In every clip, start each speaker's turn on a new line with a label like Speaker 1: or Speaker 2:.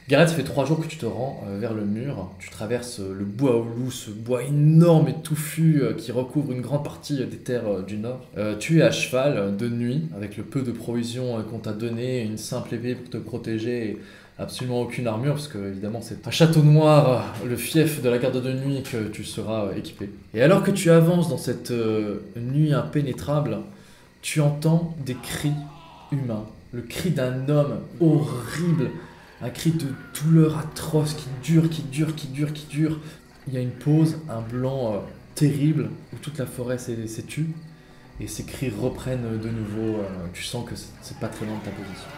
Speaker 1: Gareth, ça fait 3 jours que tu te rends vers le mur. Tu traverses le bois au loup, ce bois énorme et touffu qui recouvre une grande partie des terres du nord. Tu es à cheval de nuit, avec le peu de provisions qu'on t'a donné, une simple épée pour te protéger et absolument aucune armure, parce que évidemment c'est un château noir, le fief de la garde de nuit que tu seras équipé. Et alors que tu avances dans cette nuit impénétrable, tu entends des cris humains, le cri d'un homme horrible. Un cri de douleur atroce qui dure, qui dure, qui dure, qui dure. Il y a une pause, un blanc terrible où toute la forêt s'est tue et ces cris reprennent de nouveau. Tu sens que c'est pas très loin de ta position.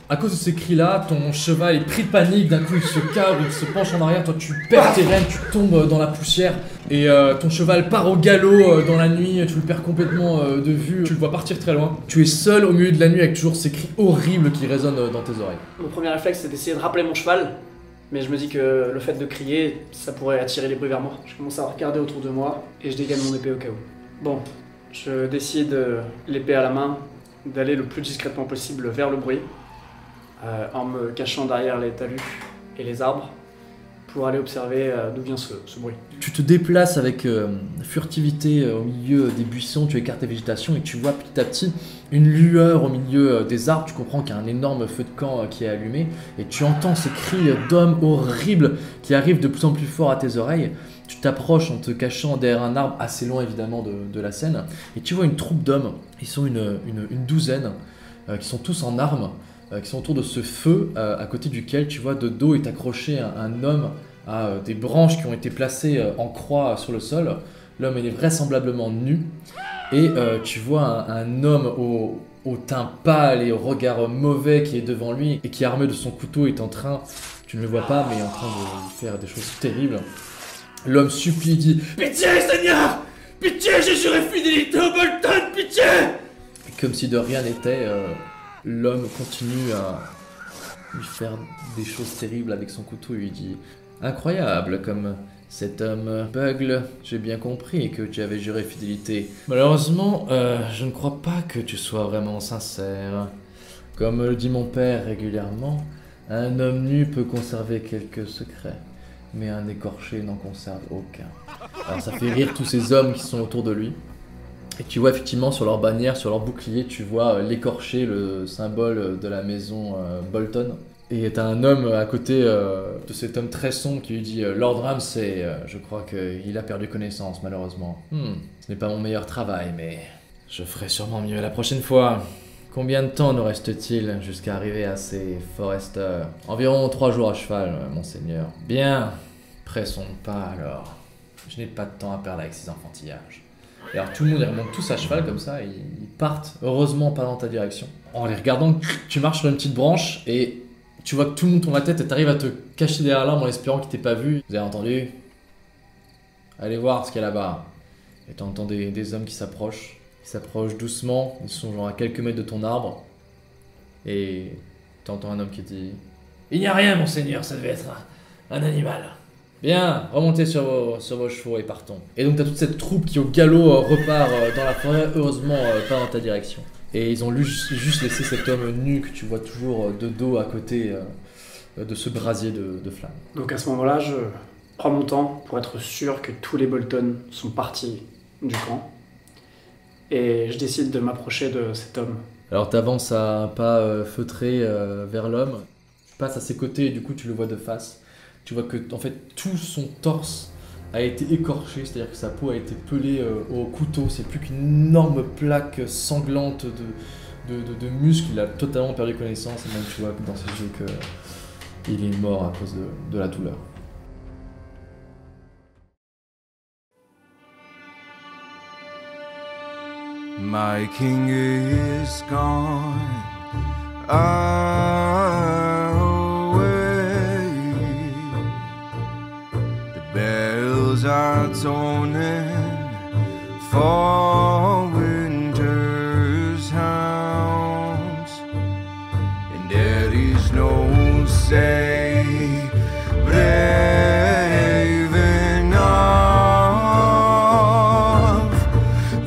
Speaker 1: À cause de ces cris-là, ton cheval est pris de panique, d'un coup il se cabre, il se penche en arrière, toi tu perds tes rênes, tu tombes dans la poussière et ton cheval part au galop dans la nuit, tu le perds complètement de vue, tu le vois partir très loin. Tu es seul au milieu de la nuit avec toujours ces cris horribles qui résonnent dans tes oreilles.
Speaker 2: Mon premier réflexe c'est d'essayer de rappeler mon cheval, mais je me dis que le fait de crier, ça pourrait attirer les bruits vers moi. Je commence à regarder autour de moi et je dégaine mon épée au cas où. Bon, je décide, l'épée à la main, d'aller le plus discrètement possible vers le bruit. En me cachant derrière les talus et les arbres pour aller observer d'où vient ce bruit.
Speaker 1: Tu te déplaces avec furtivité au milieu des buissons, tu écartes la végétation et tu vois petit à petit une lueur au milieu des arbres. Tu comprends qu'il y a un énorme feu de camp qui est allumé et tu entends ces cris d'hommes horribles qui arrivent de plus en plus fort à tes oreilles. Tu t'approches en te cachant derrière un arbre assez loin évidemment de la scène et tu vois une troupe d'hommes, ils sont une douzaine qui sont tous en armes, qui sont autour de ce feu à côté duquel tu vois de dos est accroché un homme à des branches qui ont été placées en croix sur le sol. L'homme est vraisemblablement nu et tu vois un homme au teint pâle et au regard mauvais qui est devant lui et qui armé de son couteau est en train, tu ne le vois pas, mais en train de faire des choses terribles. L'homme supplie, dit « Pitié Seigneur, pitié, j'ai juré fidélité au Bolton, pitié !» Et comme si de rien n'était, l'homme continue à lui faire des choses terribles avec son couteau et lui dit « Incroyable comme cet homme bugle, j'ai bien compris que tu avais juré fidélité. Malheureusement, je ne crois pas que tu sois vraiment sincère. Comme le dit mon père régulièrement, un homme nu peut conserver quelques secrets, mais un écorché n'en conserve aucun. » Alors ça fait rire tous ces hommes qui sont autour de lui. Et tu vois effectivement sur leur bannière, sur leur bouclier, tu vois l'écorché, le symbole de la maison Bolton. Et t'as un homme à côté de cet homme très sombre qui lui dit « Lord Ramsay, je crois qu'il a perdu connaissance malheureusement. Ce n'est pas mon meilleur travail, mais je ferai sûrement mieux la prochaine fois. Combien de temps nous reste-t-il jusqu'à arriver à ces Foresters ? Environ 3 jours à cheval, monseigneur. Bien, pressons pas alors. Je n'ai pas de temps à perdre avec ces enfantillages. » Et alors tout le monde, ils remontent tous à cheval comme ça, et ils partent, heureusement pas dans ta direction. En les regardant, tu marches sur une petite branche, et tu vois que tout le monde tourne la tête, et t'arrives à te cacher derrière l'arbre en espérant qu'il t'ait pas vu. Vous avez entendu ? Allez voir ce qu'il y a là-bas. Et t'entends des hommes qui s'approchent doucement, ils sont genre à quelques mètres de ton arbre, et t'entends un homme qui dit « Il n'y a rien, monseigneur, ça devait être un animal. » Bien, remontez sur vos chevaux et partons. Et donc t'as toute cette troupe qui au galop repart dans la forêt, heureusement pas dans ta direction. Et ils ont juste laissé cet homme nu que tu vois toujours de dos à côté de ce brasier de flammes.
Speaker 2: Donc à ce moment-là, je prends mon temps pour être sûr que tous les Bolton sont partis du camp. Et je décide de m'approcher de cet homme.
Speaker 1: Alors t'avances à un pas feutré vers l'homme. Tu passes à ses côtés et du coup tu le vois de face. Tu vois que en fait tout son torse a été écorché, c'est-à-dire que sa peau a été pelée au couteau, c'est plus qu'une énorme plaque sanglante de muscles, il a totalement perdu connaissance, et même tu vois dans ses yeux qu'il est mort à cause de la douleur.
Speaker 3: My king is gone bells are toning for winter's hounds, and there is no say brave enough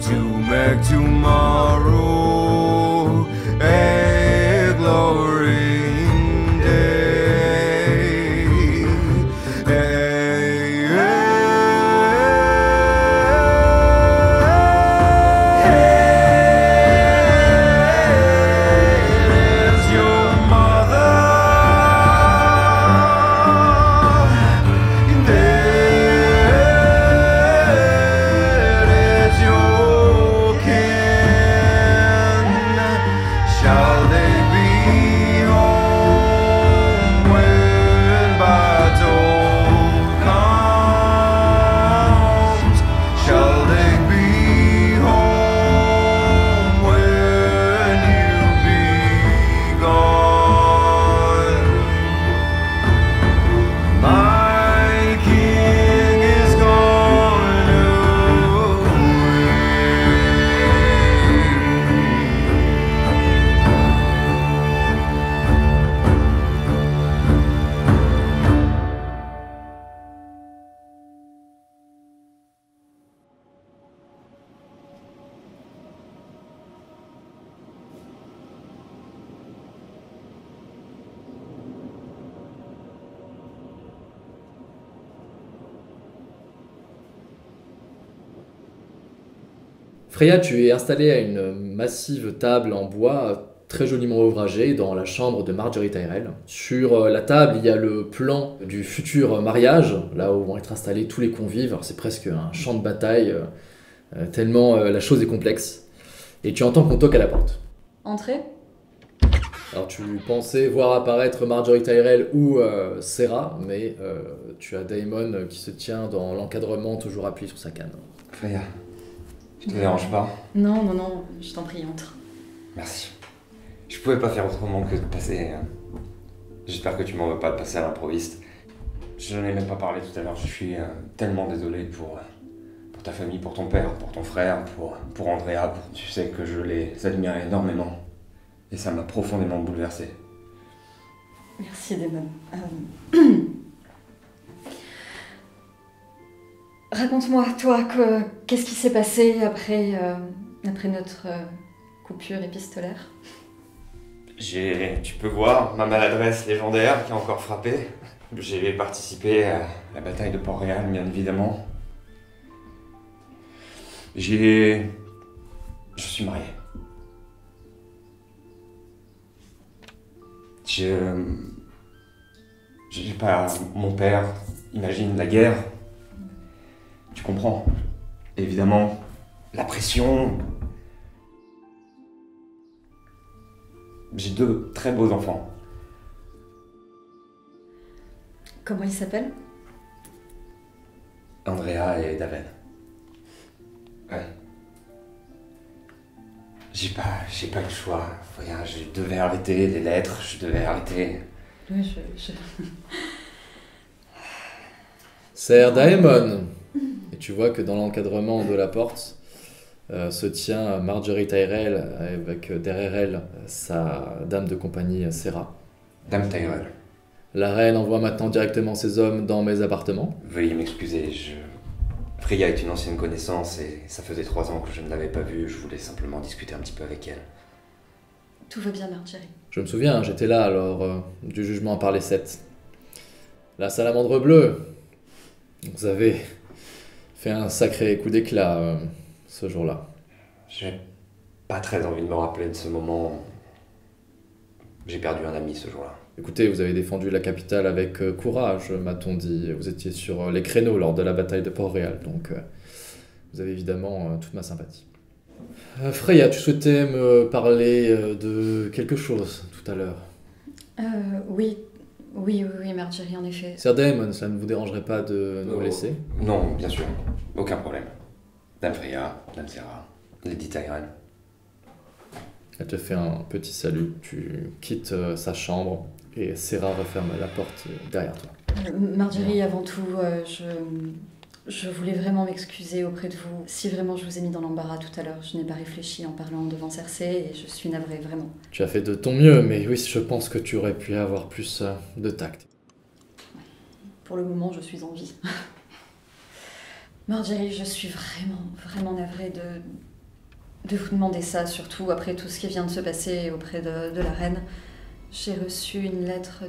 Speaker 3: to make tomorrow a glorious day.
Speaker 1: Freya, tu es installée à une massive table en bois très joliment ouvragée dans la chambre de Marjorie Tyrell. Sur la table, il y a le plan du futur mariage, là où vont être installés tous les convives. Alors, c'est presque un champ de bataille, tellement la chose est complexe. Et tu entends qu'on toque à la porte.
Speaker 4: Entrée?
Speaker 1: Alors tu pensais voir apparaître Marjorie Tyrell ou Serra, mais tu as Daemon qui se tient dans l'encadrement, toujours appuyé sur sa canne.
Speaker 5: Freya, je te dérange pas?
Speaker 4: Non, non, non, je t'en prie, entre.
Speaker 5: Merci. Je pouvais pas faire autrement que de passer. J'espère que tu m'en veux pas de passer à l'improviste. Je n'en ai même pas parlé tout à l'heure, je suis tellement désolé pour ta famille, pour ton père, pour ton frère, pour Andrea. Tu sais que je les admire énormément. Et ça m'a profondément bouleversé.
Speaker 4: Merci, Damon. Raconte-moi, toi, qu'est-ce qui s'est passé après notre coupure épistolaire?
Speaker 5: Tu peux voir ma maladresse légendaire qui a encore frappé. J'ai participé à la bataille de Port-Réal, bien évidemment. Je suis marié. J'ai pas mon père, imagine la guerre. Tu comprends? Évidemment, la pression. J'ai 2 très beaux enfants.
Speaker 4: Comment ils s'appellent?
Speaker 5: Andrea et Daven. Ouais. J'ai pas eu le choix. Regarde, je devais arrêter les lettres, je devais arrêter.
Speaker 4: Oui,
Speaker 1: Ser Daemon. Et tu vois que dans l'encadrement de la porte se tient Marjorie Tyrell avec derrière elle sa dame de compagnie Serra.
Speaker 5: Dame Tyrell.
Speaker 1: La reine envoie maintenant directement ses hommes dans mes appartements.
Speaker 5: Veuillez m'excuser, Freya est une ancienne connaissance et ça faisait 3 ans que je ne l'avais pas vue. Je voulais simplement discuter un petit peu avec elle.
Speaker 4: Tout va bien, Marjorie.
Speaker 1: Je me souviens, j'étais là lors du jugement par les 7. La salamandre bleue. Vous avez fait un sacré coup d'éclat ce jour-là.
Speaker 5: J'ai pas très envie de me rappeler de ce moment. J'ai perdu un ami ce jour-là.
Speaker 1: Écoutez, vous avez défendu la capitale avec courage, m'a-t-on dit. Vous étiez sur les créneaux lors de la bataille de Port-Réal, donc vous avez évidemment toute ma sympathie. Freya, tu souhaitais me parler de quelque chose tout à l'heure.
Speaker 4: Oui, Marjorie, en effet.
Speaker 1: Ser Daemon, ça ne vous dérangerait pas de nous laisser?
Speaker 5: Non, bien sûr. Aucun problème. Dame Freya, Dame Serra, Lady Tyrell.
Speaker 1: Elle te fait un petit salut, tu quittes sa chambre et Serra referme la porte derrière toi.
Speaker 4: Marjorie, avant tout, je voulais vraiment m'excuser auprès de vous. Si vraiment je vous ai mis dans l'embarras tout à l'heure, je n'ai pas réfléchi en parlant devant Cersei et je suis navrée, vraiment.
Speaker 1: Tu as fait de ton mieux, mais oui, je pense que tu aurais pu avoir plus de tact.
Speaker 4: Pour le moment, je suis en vie. Marjorie, je suis vraiment navrée de vous demander ça, surtout après tout ce qui vient de se passer auprès de la reine. J'ai reçu une lettre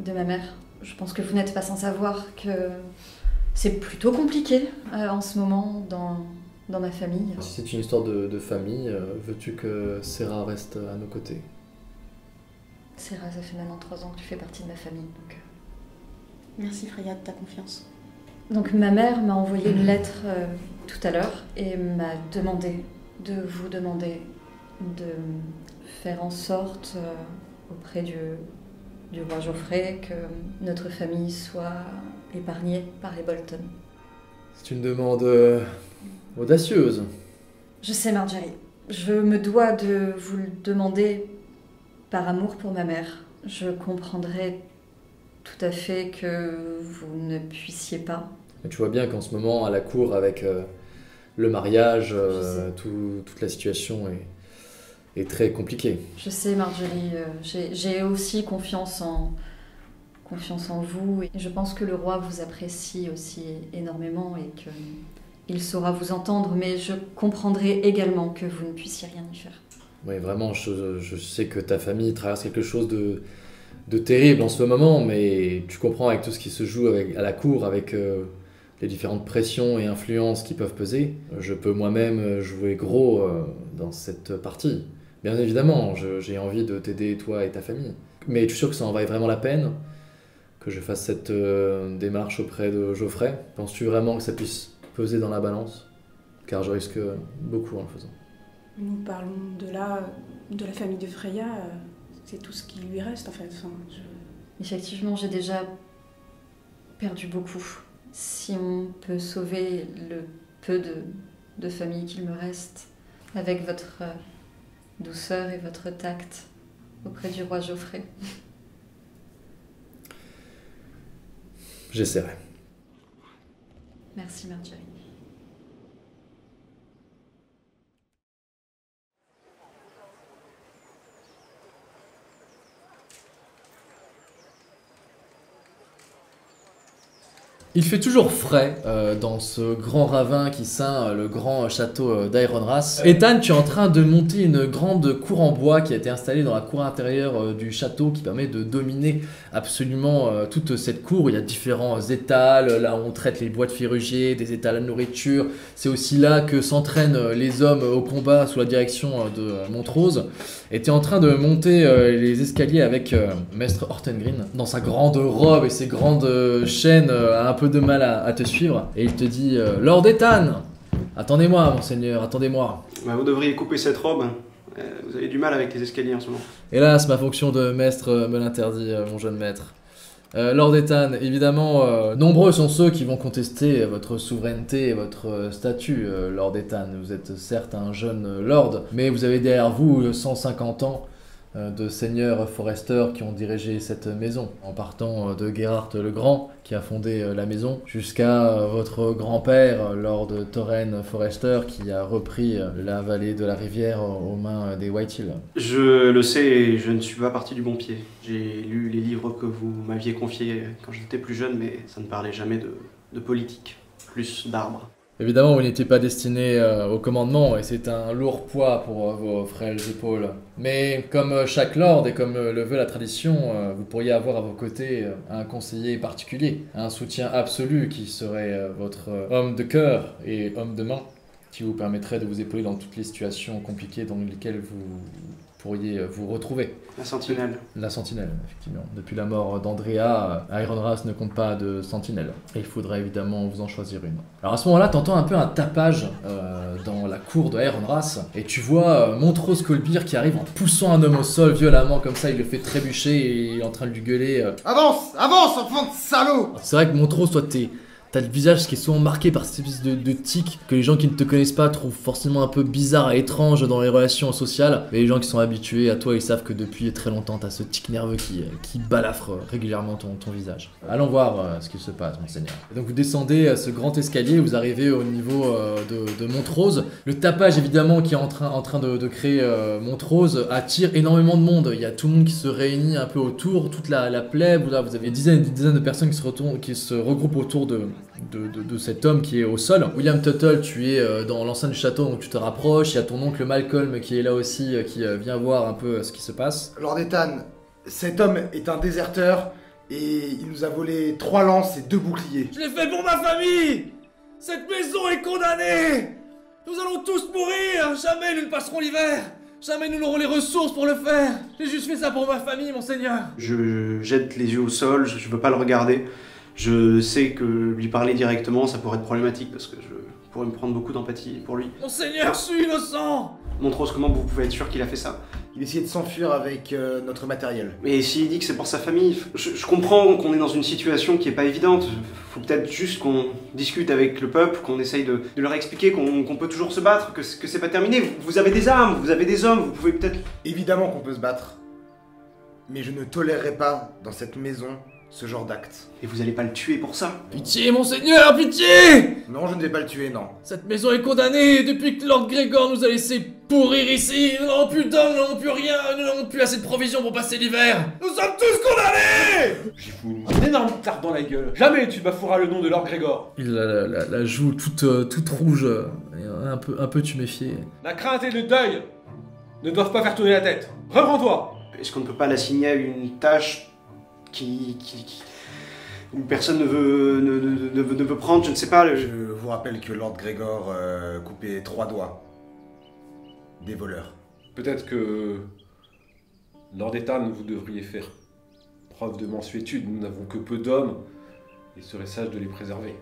Speaker 4: de ma mère. Je pense que vous n'êtes pas sans savoir que c'est plutôt compliqué en ce moment dans ma famille.
Speaker 1: Si c'est une histoire de famille, veux-tu que Serra reste à nos côtés?
Speaker 4: Serra, ça fait maintenant 3 ans que tu fais partie de ma famille, donc...
Speaker 6: Merci Freya de ta confiance.
Speaker 4: Donc ma mère m'a envoyé une lettre tout à l'heure et m'a demandé de vous demander de faire en sorte auprès du roi Geoffrey que notre famille soit épargnée par les Bolton.
Speaker 1: C'est une demande audacieuse.
Speaker 4: Je sais, Marjorie. Je me dois de vous le demander par amour pour ma mère. Je comprendrais tout à fait que vous ne puissiez pas.
Speaker 1: Mais tu vois bien qu'en ce moment, à la cour, avec le mariage, toute la situation est très compliquée.
Speaker 4: Je sais, Marjorie. J'ai aussi confiance en vous. Et je pense que le roi vous apprécie aussi énormément et qu'il saura vous entendre. Mais je comprendrai également que vous ne puissiez rien y faire.
Speaker 1: Oui, vraiment, je sais que ta famille traverse quelque chose de terrible en ce moment, mais tu comprends avec tout ce qui se joue à la cour, avec les différentes pressions et influences qui peuvent peser, je peux moi-même jouer gros dans cette partie. Bien évidemment, j'ai envie de t'aider toi et ta famille. Mais tu es sûr que ça en vaille vraiment la peine que je fasse cette démarche auprès de Geoffrey? Penses-tu vraiment que ça puisse peser dans la balance? Car je risque beaucoup en le faisant.
Speaker 6: Nous parlons de la famille de Freya, c'est tout ce qui lui reste en fait. Enfin,
Speaker 4: Effectivement, j'ai déjà perdu beaucoup. Si on peut sauver le peu de famille qu'il me reste, avec votre douceur et votre tact auprès du roi Geoffrey.
Speaker 1: J'essaierai.
Speaker 4: Merci Marjorie.
Speaker 1: Il fait toujours frais dans ce grand ravin qui ceint le grand château d'Ironrath. Ethan, tu es en train de monter une grande cour en bois qui a été installée dans la cour intérieure du château qui permet de dominer absolument toute cette cour. Il y a différents étals, là on traite les bois de ferrugier, des étals à nourriture. C'est aussi là que s'entraînent les hommes au combat sous la direction de Montrose. Et tu es en train de monter les escaliers avec Maître Ortengreen dans sa grande robe et ses grandes chaînes un peu de mal à te suivre. Et il te dit Lord Ethan, attendez-moi, monseigneur, attendez-moi.
Speaker 7: Bah, vous devriez couper cette robe. Vous avez du mal avec les escaliers en ce moment.
Speaker 1: Hélas, ma fonction de maître me l'interdit, mon jeune maître. Lord Ethan, évidemment, nombreux sont ceux qui vont contester votre souveraineté et votre statut, Lord Ethan. Vous êtes certes un jeune lord, mais vous avez derrière vous 150 ans de seigneurs Forrester qui ont dirigé cette maison, en partant de Geralt le Grand, qui a fondé la maison, jusqu'à votre grand-père, Lord Torren Forrester, qui a repris la vallée de la rivière aux mains des Whitehill.
Speaker 7: Je le sais et je ne suis pas parti du bon pied. J'ai lu les livres que vous m'aviez confiés quand j'étais plus jeune, mais ça ne parlait jamais de politique, plus d'arbres.
Speaker 1: Évidemment, vous n'étiez pas destiné au commandement et c'est un lourd poids pour vos frêles épaules. Mais comme chaque lord et comme le veut la tradition, vous pourriez avoir à vos côtés un conseiller particulier, un soutien absolu qui serait votre homme de cœur et homme de main, qui vous permettrait de vous épauler dans toutes les situations compliquées dans lesquelles vous pourriez vous retrouver.
Speaker 7: La sentinelle.
Speaker 1: La sentinelle, effectivement. Depuis la mort d'Andrea, Ironrath ne compte pas de sentinelle. Et il faudrait évidemment vous en choisir une. Alors à ce moment-là, t'entends un peu un tapage dans la cour de Ironrath, et tu vois Montrose Colbir qui arrive en poussant un homme au sol violemment, comme ça il le fait trébucher et il est en train de lui gueuler.
Speaker 8: Avance, avance, enfant de salaud!
Speaker 1: C'est vrai que Montrose, toi t'as le visage qui est souvent marqué par cette espèce de tic que les gens qui ne te connaissent pas trouvent forcément un peu bizarre et étrange dans les relations sociales. Mais les gens qui sont habitués à toi, ils savent que depuis très longtemps, t'as ce tic nerveux qui balafre régulièrement ton visage. Allons voir ce qui se passe, monseigneur. Et donc vous descendez ce grand escalier, vous arrivez au niveau de Montrose. Le tapage, évidemment, qui est en train de créer Montrose attire énormément de monde. Il y a tout le monde qui se réunit un peu autour, toute la plèbe. Là, vous avez des dizaines et des dizaines de personnes qui se regroupent autour de cet homme qui est au sol. William Tuttle, tu es dans l'enceinte du château, donc tu te rapproches. Il y a ton oncle Malcolm qui est là aussi, qui vient voir un peu ce qui se passe.
Speaker 8: Lord Ethan, cet homme est un déserteur et il nous a volé 3 lances et 2 boucliers.
Speaker 9: Je l'ai fait pour ma famille! Cette maison est condamnée! Nous allons tous mourir! Jamais nous ne passerons l'hiver! Jamais nous n'aurons les ressources pour le faire! J'ai juste fait ça pour ma famille, monseigneur!
Speaker 7: Je jette les yeux au sol, je veux pas le regarder. Je sais que lui parler directement, ça pourrait être problématique parce que je pourrais me prendre beaucoup d'empathie pour lui.
Speaker 9: Monseigneur, je suis innocent!
Speaker 7: Montrose, comment vous pouvez être sûr qu'il a fait ça?
Speaker 8: Il essayait de s'enfuir avec notre matériel.
Speaker 7: Mais s'il dit que c'est pour sa famille, je comprends qu'on est dans une situation qui est pas évidente. Faut peut-être juste qu'on discute avec le peuple, qu'on essaye de leur expliquer qu'on peut toujours se battre, que c'est pas terminé. Vous avez des armes, vous avez des hommes, vous pouvez peut-être...
Speaker 8: Évidemment qu'on peut se battre. Mais je ne tolérerai pas dans cette maison ce genre d'acte.
Speaker 7: Et vous allez pas le tuer pour ça?
Speaker 9: Pitié, monseigneur, pitié!
Speaker 8: Non, je ne vais pas le tuer, non.
Speaker 9: Cette maison est condamnée depuis que Lord Gregor nous a laissé pourrir ici. Nous n'avons plus d'hommes, nous n'avons plus rien, nous n'avons plus assez de provisions pour passer l'hiver. Nous sommes tous condamnés!
Speaker 10: J'y fous un énorme tarte dans la gueule. Jamais tu bafoueras le nom de Lord Gregor.
Speaker 1: Il a la joue toute rouge, et un peu tuméfiée.
Speaker 10: La crainte et le deuil ne doivent pas faire tourner la tête. Reprends-toi.
Speaker 7: Est-ce qu'on ne peut pas l'assigner à une tâche qui où personne ne veut prendre, je ne sais pas.
Speaker 8: Je vous rappelle que Lord Gregor coupait 3 doigts des voleurs.
Speaker 11: Peut-être que, Lord Ethan, vous devriez faire preuve de mansuétude. Nous n'avons que peu d'hommes, il serait sage de les préserver.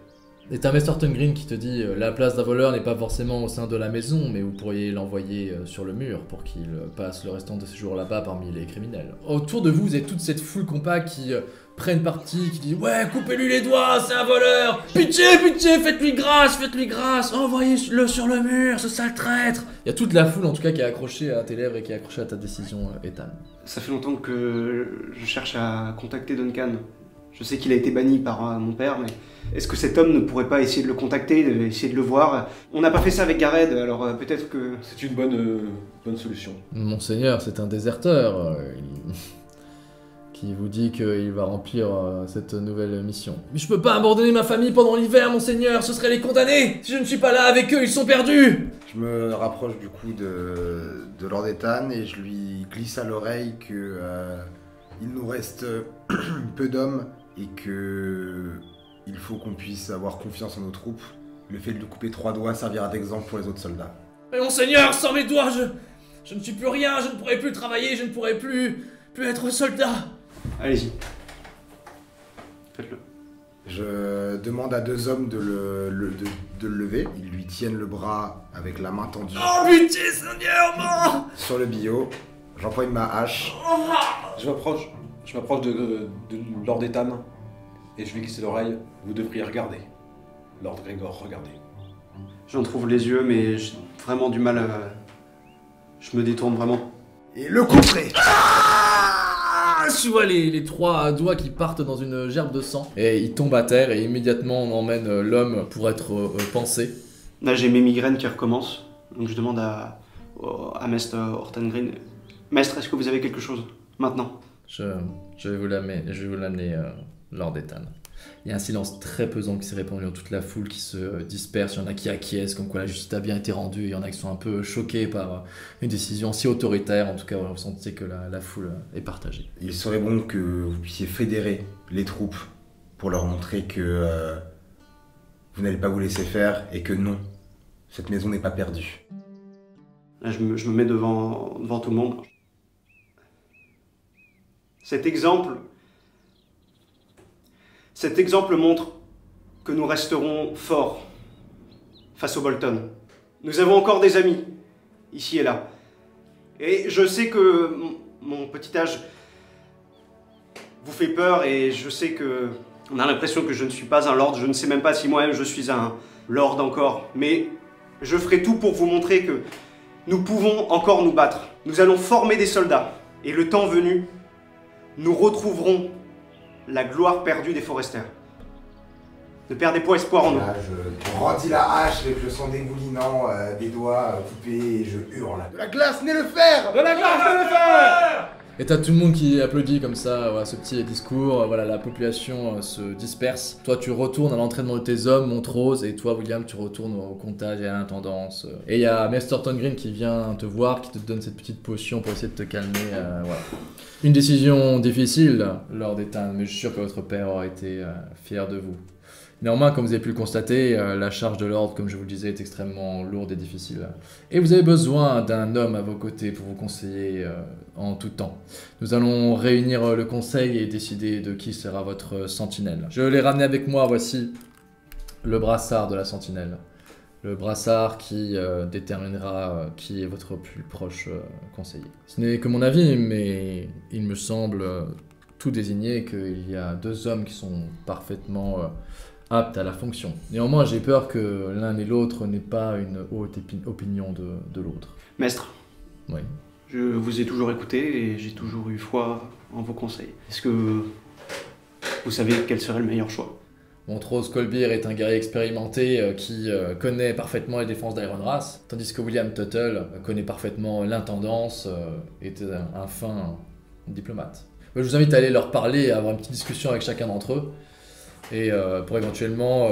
Speaker 1: Et t'as Mr. Green qui te dit la place d'un voleur n'est pas forcément au sein de la maison, mais vous pourriez l'envoyer sur le mur pour qu'il passe le restant de ses jours là-bas parmi les criminels. Autour de vous, vous avez toute cette foule compacte qui prennent parti, qui dit ouais, coupez-lui les doigts, c'est un voleur. Pitié, pitié, faites-lui grâce, envoyez-le sur le mur, ce sale traître. Il y a toute la foule en tout cas qui est accrochée à tes lèvres et qui est accrochée à ta décision, Ethan.
Speaker 7: Ça fait longtemps que je cherche à contacter Duncan. Je sais qu'il a été banni par mon père, mais est-ce que cet homme ne pourrait pas essayer de le contacter, essayer de le voir? On n'a pas fait ça avec Gareth, alors peut-être que...
Speaker 11: C'est une bonne solution.
Speaker 1: Monseigneur, c'est un déserteur qui vous dit qu'il va remplir cette nouvelle mission. Mais je peux pas abandonner ma famille pendant l'hiver, Monseigneur, ce serait les condamner. Si je ne suis pas là avec eux, ils sont perdus.
Speaker 8: Je me rapproche du coup de Lord Ethan et je lui glisse à l'oreille que il nous reste peu d'hommes et que il faut qu'on puisse avoir confiance en nos troupes. Le fait de lui couper 3 doigts servira d'exemple pour les autres soldats.
Speaker 9: Mais Monseigneur, sans mes doigts, je ne suis plus rien, je ne pourrai plus travailler, je ne pourrai plus être soldat.
Speaker 7: Allez-y. Faites-le.
Speaker 8: Je demande à 2 hommes de le lever. Ils lui tiennent le bras avec la main tendue.
Speaker 9: Oh pitié, Seigneur, non!
Speaker 8: Sur le billot, j'empoigne ma hache.
Speaker 11: Je m'approche de Lord Ethan et je lui glisser l'oreille. Vous devriez regarder. Lord Gregor, regardez.
Speaker 7: J'en trouve les yeux, mais j'ai vraiment du mal à... Je me détourne vraiment.
Speaker 8: Et le couperai.
Speaker 1: Tu vois les 3 doigts qui partent dans une gerbe de sang et il tombe à terre et immédiatement on emmène l'homme pour être pansé.
Speaker 7: Là j'ai mes migraines qui recommencent, donc je demande à Maître Ortangren. Maître, est-ce que vous avez quelque chose maintenant?
Speaker 1: Je vais vous l'amener, Lord Ethan. Il y a un silence très pesant qui s'est répandu dans toute la foule qui se disperse. Il y en a qui acquiescent, comme quoi la justice a bien été rendue. Il y en a qui sont un peu choqués par une décision si autoritaire. En tout cas, vous sentez que la foule est partagée.
Speaker 8: Il serait bon que vous puissiez fédérer les troupes pour leur montrer que vous n'allez pas vous laisser faire et que non, cette maison n'est pas perdue.
Speaker 7: Là, je me mets devant tout le monde. Cet exemple montre que nous resterons forts face aux Bolton. Nous avons encore des amis, ici et là. Et je sais que mon petit âge vous fait peur et je sais que on a l'impression que je ne suis pas un lord. Je ne sais même pas si moi-même je suis un lord encore. Mais je ferai tout pour vous montrer que nous pouvons encore nous battre. Nous allons former des soldats. Et le temps venu, nous retrouverons la gloire perdue des Foresters. Ne perdez pas espoir en nous.
Speaker 8: Là, je brandis la hache avec le sang dégoulinant des doigts coupés et je hurle. De la glace, n'est le fer!
Speaker 9: De la glace, n'est le fer!
Speaker 1: Et t'as tout le monde qui applaudit comme ça, voilà, ce petit discours, voilà, la population se disperse. Toi tu retournes à l'entraînement de tes hommes, Montrose, et toi William tu retournes au comptage et à l'intendance. Et il y a Mr. Green qui vient te voir, qui te donne cette petite potion pour essayer de te calmer, voilà. Une décision difficile, Lord Ethan, mais je suis sûr que votre père aura été fier de vous. Néanmoins, comme vous avez pu le constater, la charge de l'ordre, comme je vous le disais, est extrêmement lourde et difficile. Et vous avez besoin d'un homme à vos côtés pour vous conseiller en tout temps. Nous allons réunir le conseil et décider de qui sera votre sentinelle. Je l'ai ramené avec moi, voici le brassard de la sentinelle. Le brassard qui déterminera qui est votre plus proche conseiller. Ce n'est que mon avis, mais il me semble tout désigner qu'il y a 2 hommes qui sont parfaitement... apte à la fonction. Néanmoins, j'ai peur que l'un et l'autre n'aient pas une haute opinion de l'autre.
Speaker 7: Maître,
Speaker 1: oui.
Speaker 7: Je vous ai toujours écouté et j'ai toujours eu foi en vos conseils. Est-ce que vous savez quel serait le meilleur choix?
Speaker 1: Montrose Colbir est un guerrier expérimenté qui connaît parfaitement les défenses d'Ironrath, tandis que William Tuttle connaît parfaitement l'intendance et est un fin diplomate. Je vous invite à aller leur parler et à avoir une petite discussion avec chacun d'entre eux, et pour éventuellement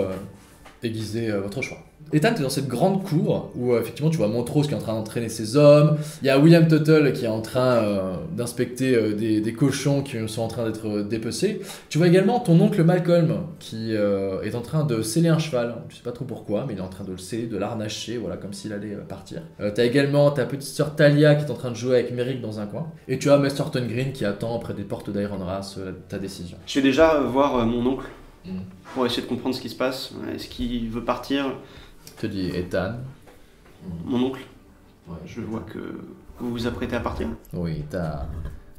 Speaker 1: aiguiser votre choix. Ethan, tu es dans cette grande cour où effectivement tu vois Montrose qui est en train d'entraîner ses hommes, il y a William Tuttle qui est en train d'inspecter des cochons qui sont en train d'être dépecés. Tu vois également ton oncle Malcolm qui est en train de sceller un cheval, tu sais pas trop pourquoi, mais il est en train de le sceller, de l'arnacher, voilà, comme s'il allait partir. Tu as également ta petite sœur Talia qui est en train de jouer avec Merrick dans un coin, et tu as Mr. Thornton Green qui attend près des portes d'Iron Race ta décision.
Speaker 7: Je vais déjà voir mon oncle pour essayer de comprendre ce qui se passe. Est-ce qu'il veut partir?
Speaker 1: Je te dis Ethan.
Speaker 7: Mon oncle,
Speaker 1: Ouais.
Speaker 7: je vois que vous vous apprêtez à partir.
Speaker 1: Oui, ta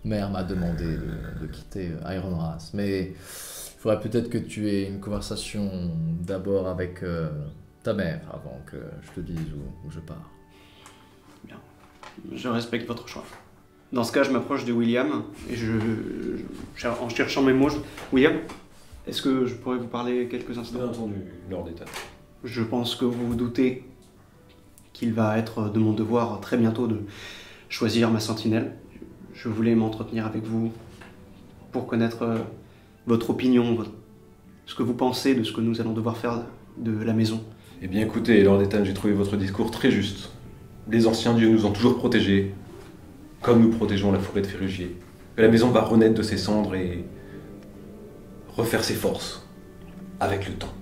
Speaker 1: mère m'a demandé de quitter Iron Race, mais il faudrait peut-être que tu aies une conversation d'abord avec ta mère avant que je te dise où je pars.
Speaker 7: Bien. Je respecte votre choix. Dans ce cas, je m'approche de William et en cherchant mes mots, William, est-ce que je pourrais vous parler quelques instants?
Speaker 11: Bien entendu, Lord d'État.
Speaker 7: Je pense que vous vous doutez qu'il va être de mon devoir très bientôt de choisir ma sentinelle. Je voulais m'entretenir avec vous pour connaître votre opinion, ce que vous pensez de ce que nous allons devoir faire de la maison.
Speaker 11: Eh bien écoutez, Lord d'État, j'ai trouvé votre discours très juste. Les anciens dieux nous ont toujours protégés, comme nous protégeons la forêt de Férugier. Que la maison va renaître de ses cendres et refaire ses forces avec le temps.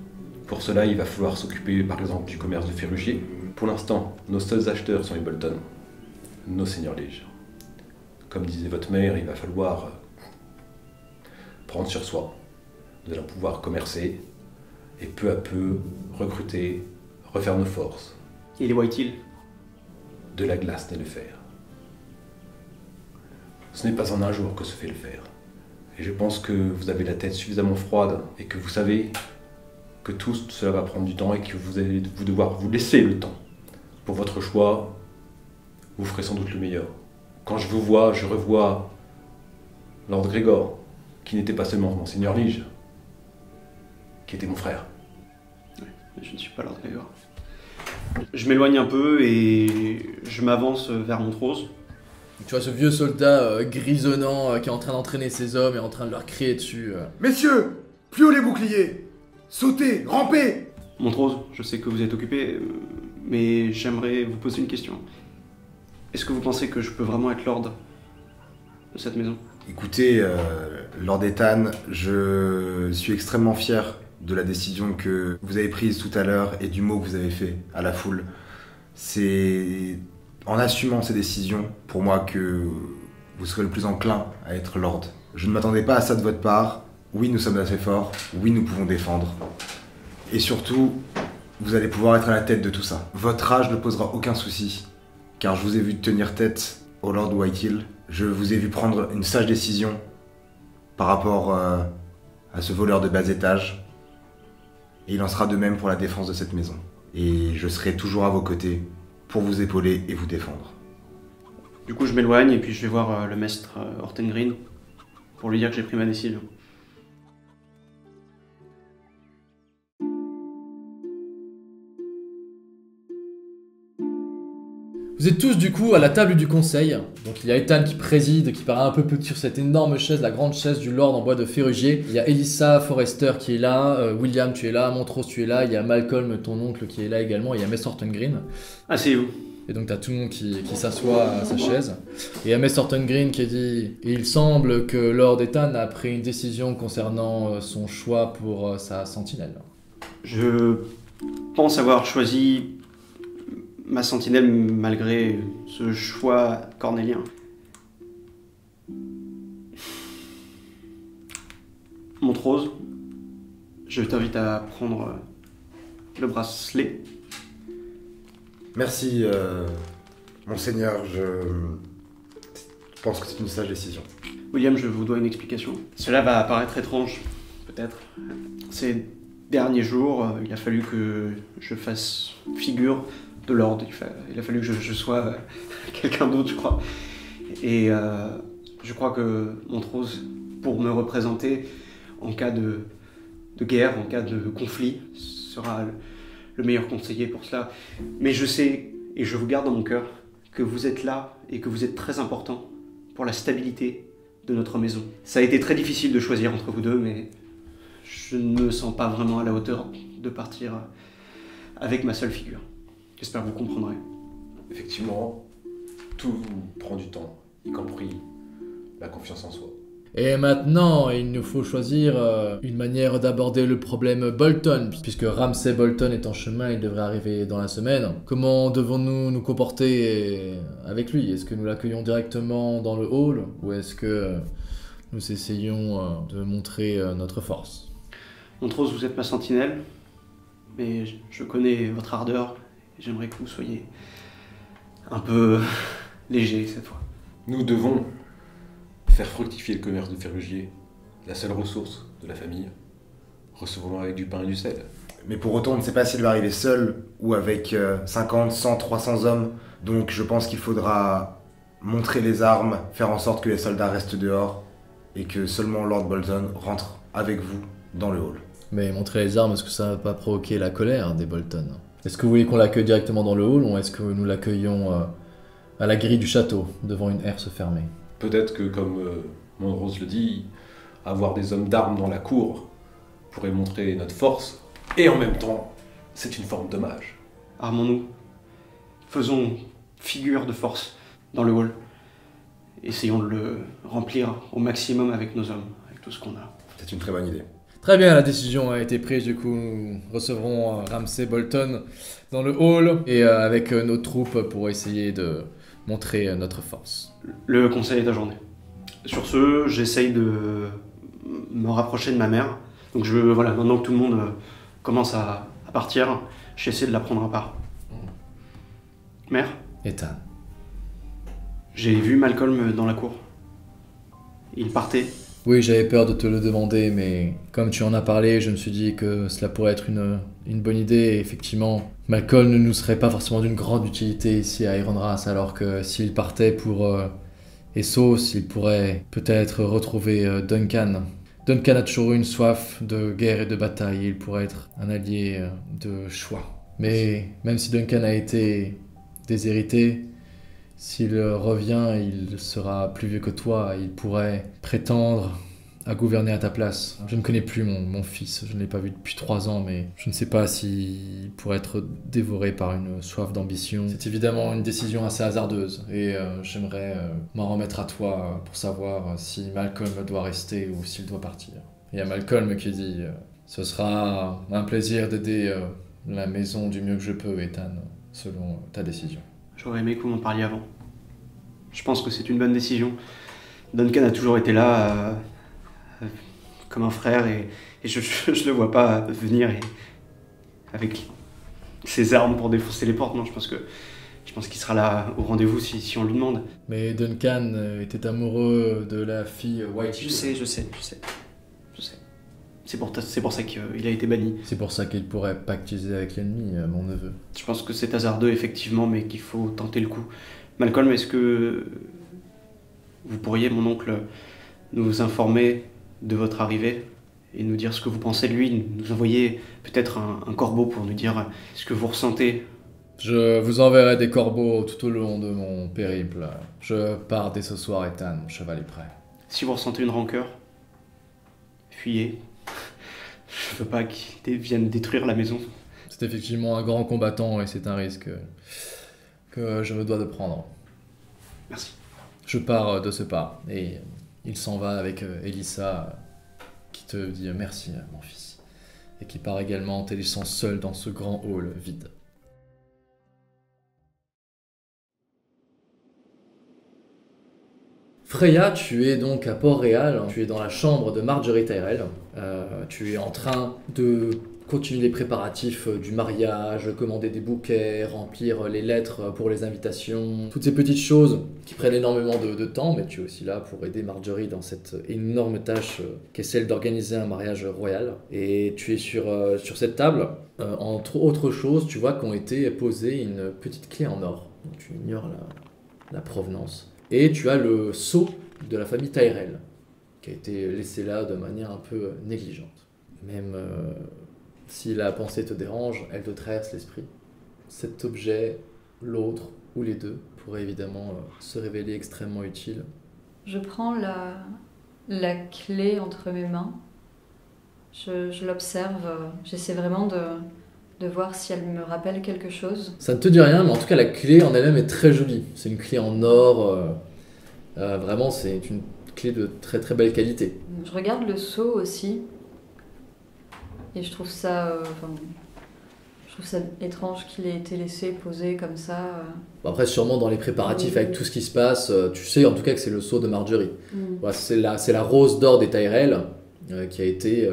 Speaker 11: Pour cela, il va falloir s'occuper par exemple du commerce de Férugier. Pour l'instant, nos seuls acheteurs sont les Bolton, nos seigneurs liges. Comme disait votre mère, il va falloir prendre sur soi. Nous allons pouvoir commercer et peu à peu recruter, refaire nos forces.
Speaker 7: Et les White Hill?
Speaker 11: De la glace naît le fer. Ce n'est pas en un jour que se fait le fer. Et je pense que vous avez la tête suffisamment froide et que vous savez que tout cela va prendre du temps et que vous allez devoir vous laisser le temps. Pour votre choix, vous ferez sans doute le meilleur. Quand je vous vois, je revois Lord Gregor, qui n'était pas seulement mon seigneur lige, qui était mon frère.
Speaker 7: Oui, mais je ne suis pas Lord Gregor. Je m'éloigne un peu et je m'avance vers Montrose.
Speaker 1: Tu vois ce vieux soldat grisonnant qui est en train d'entraîner ses hommes et en train de leur crier dessus.
Speaker 8: Messieurs, plus haut les boucliers! Sautez, rampez!
Speaker 7: Montrose, je sais que vous êtes occupé, mais j'aimerais vous poser une question. Est-ce que vous pensez que je peux vraiment être lord de cette maison?
Speaker 8: Écoutez, Lord Ethan, je suis extrêmement fier de la décision que vous avez prise tout à l'heure et du mot que vous avez fait à la foule. C'est en assumant ces décisions, pour moi, que vous serez le plus enclin à être lord. Je ne m'attendais pas à ça de votre part. Oui, nous sommes assez forts. Oui, nous pouvons défendre. Et surtout, vous allez pouvoir être à la tête de tout ça. Votre âge ne posera aucun souci, car je vous ai vu tenir tête au Lord Whitehill. Je vous ai vu prendre une sage décision par rapport à ce voleur de bas étage. Et il en sera de même pour la défense de cette maison. Et je serai toujours à vos côtés pour vous épauler et vous défendre.
Speaker 7: Du coup, je m'éloigne et puis je vais voir le maître Thornton Green pour lui dire que j'ai pris ma décision.
Speaker 1: Vous êtes tous du coup à la table du conseil. Donc il y a Ethan qui préside, qui paraît un peu petit sur cette énorme chaise, la grande chaise du Lord en bois de Férugier. Il y a Elissa Forrester qui est là, William tu es là, Montrose tu es là, il y a Malcolm ton oncle qui est là également, et il y a Mess Thornton Green.
Speaker 7: Asseyez-vous.
Speaker 1: Et donc t'as tout le monde qui s'assoit à sa chaise. Et il y a Mess Thornton Green qui dit « Il semble que Lord Ethan a pris une décision concernant son choix pour sa sentinelle. »
Speaker 7: Je pense avoir choisi ma sentinelle malgré ce choix cornélien. Montrose, je t'invite à prendre le bracelet.
Speaker 8: Merci, monseigneur. Je pense que c'est une sage décision.
Speaker 7: William, je vous dois une explication. Cela va paraître étrange, peut-être. Ces derniers jours, il a fallu que je fasse figure de Lord. Il a fallu que je sois quelqu'un d'autre, je crois. Et je crois que Montrose, pour me représenter en cas de guerre, en cas de conflit, sera le meilleur conseiller pour cela. Mais je sais, et je vous garde dans mon cœur, que vous êtes là et que vous êtes très important pour la stabilité de notre maison. Ça a été très difficile de choisir entre vous deux, mais je ne me sens pas vraiment à la hauteur de partir avec ma seule figure. J'espère que vous comprendrez.
Speaker 11: Effectivement, tout prend du temps, y compris la confiance en soi.
Speaker 1: Et maintenant, il nous faut choisir une manière d'aborder le problème Bolton, puisque Ramsay Bolton est en chemin, il devrait arriver dans la semaine. Comment devons-nous nous comporter avec lui? Est-ce que nous l'accueillons directement dans le hall, ou est-ce que nous essayons de montrer notre force?
Speaker 7: Montrose, vous êtes ma sentinelle, mais je connais votre ardeur, et j'aimerais que vous soyez un peu léger cette fois.
Speaker 11: Nous devons faire fructifier le commerce de Ferrugier, la seule ressource de la famille. Recevons-le avec du pain et du sel.
Speaker 8: Mais pour autant, on ne sait pas s'il va arriver seul ou avec 50, 100, 300 hommes. Donc je pense qu'il faudra montrer les armes, faire en sorte que les soldats restent dehors et que seulement Lord Bolton rentre avec vous dans le hall.
Speaker 1: Mais montrer les armes, est-ce que ça va pas provoquer la colère des Bolton? Est-ce que vous voulez qu'on l'accueille directement dans le hall, ou est-ce que nous l'accueillons à la grille du château, devant une herse fermée?
Speaker 11: Peut-être que, comme Monrose le dit, avoir des hommes d'armes dans la cour pourrait montrer notre force, et en même temps, c'est une forme d'hommage.
Speaker 7: Armons-nous. Faisons figure de force dans le hall. Essayons de le remplir au maximum avec nos hommes, avec tout ce qu'on a.
Speaker 8: C'est une très bonne idée.
Speaker 1: Très bien, la décision a été prise, du coup nous recevrons Ramsay Bolton dans le hall, et avec nos troupes pour essayer de montrer notre force.
Speaker 7: Le conseil est ajourné. Sur ce, j'essaye de me rapprocher de ma mère. Donc voilà, maintenant que tout le monde commence à partir, j'essaie de la prendre à part. Mère,
Speaker 1: Ethan.
Speaker 7: j'ai vu Malcolm dans la cour. Il partait.
Speaker 1: Oui, j'avais peur de te le demander, mais comme tu en as parlé, je me suis dit que cela pourrait être une bonne idée. Et effectivement, Malcolm ne nous serait pas forcément d'une grande utilité ici à Ironrath, alors que s'il partait pour Essos, il pourrait peut-être retrouver Duncan. Duncan a toujours eu une soif de guerre et de bataille, et il pourrait être un allié de choix. Mais même si Duncan a été déshérité, s'il revient, il sera plus vieux que toi, il pourrait prétendre à gouverner à ta place. Je ne connais plus mon fils, je ne l'ai pas vu depuis 3 ans, mais je ne sais pas s'il pourrait être dévoré par une soif d'ambition. C'est évidemment une décision assez hasardeuse, et j'aimerais m'en remettre à toi pour savoir si Malcolm doit rester ou s'il doit partir. Il y a Malcolm qui dit « Ce sera un plaisir d'aider la maison du mieux que je peux, Ethan, selon ta décision. »
Speaker 7: J'aurais aimé que vous m'en parliez avant. Je pense que c'est une bonne décision. Duncan a toujours été là, comme un frère, et je le vois pas venir avec ses armes pour défoncer les portes. Non, je pense qu'il sera là au rendez-vous si on lui demande.
Speaker 1: Mais Duncan était amoureux de la fille White.
Speaker 7: Je sais. C'est pour ça qu'il a été banni.
Speaker 1: C'est pour ça qu'il pourrait pactiser avec l'ennemi, mon neveu.
Speaker 7: Je pense que c'est hasardeux, effectivement, mais qu'il faut tenter le coup. Malcolm, est-ce que vous pourriez, mon oncle, nous informer de votre arrivée et nous dire ce que vous pensez de lui, nous envoyer peut-être un corbeau pour nous dire ce que vous ressentez?
Speaker 1: Je vous enverrai des corbeaux tout au long de mon périple. Je pars dès ce soir, Ethan, mon cheval est prêt.
Speaker 7: Si vous ressentez une rancœur, fuyez. Je veux pas qu'il vienne détruire la maison.
Speaker 1: C'est effectivement un grand combattant et c'est un risque que je me dois de prendre.
Speaker 7: Merci.
Speaker 1: Je pars de ce pas et il s'en va avec Elissa qui te dit merci, mon fils, et qui part également en te laissant seul dans ce grand hall vide. Freya, tu es donc à Port-Réal, tu es dans la chambre de Marjorie Tyrell, tu es en train de continuer les préparatifs du mariage, commander des bouquets, remplir les lettres pour les invitations, toutes ces petites choses qui prennent énormément de temps, mais tu es aussi là pour aider Marjorie dans cette énorme tâche qui est celle d'organiser un mariage royal. Et tu es sur cette table, entre autres choses, tu vois qu'ont été posées une petite clé en or, donc tu ignores la provenance. Et tu as le sceau de la famille Tyrell, qui a été laissé là de manière un peu négligente. Même si la pensée te dérange, elle te traverse l'esprit. Cet objet, l'autre ou les deux, pourraient évidemment se révéler extrêmement utiles.
Speaker 4: Je prends la clé entre mes mains, je l'observe, j'essaie vraiment de de voir si elle me rappelle quelque chose.
Speaker 1: Ça ne te dit rien, mais en tout cas, la clé en elle-même est très jolie. C'est une clé en or. Vraiment, c'est une clé de très très belle qualité.
Speaker 4: Je regarde le seau aussi. Et je trouve ça... je trouve ça étrange qu'il ait été laissé poser comme ça.
Speaker 1: Bon, après, sûrement dans les préparatifs, avec tout ce qui se passe, tu sais en tout cas que c'est le sceau de Marjorie. Voilà, c'est la rose d'or des Tyrell qui a été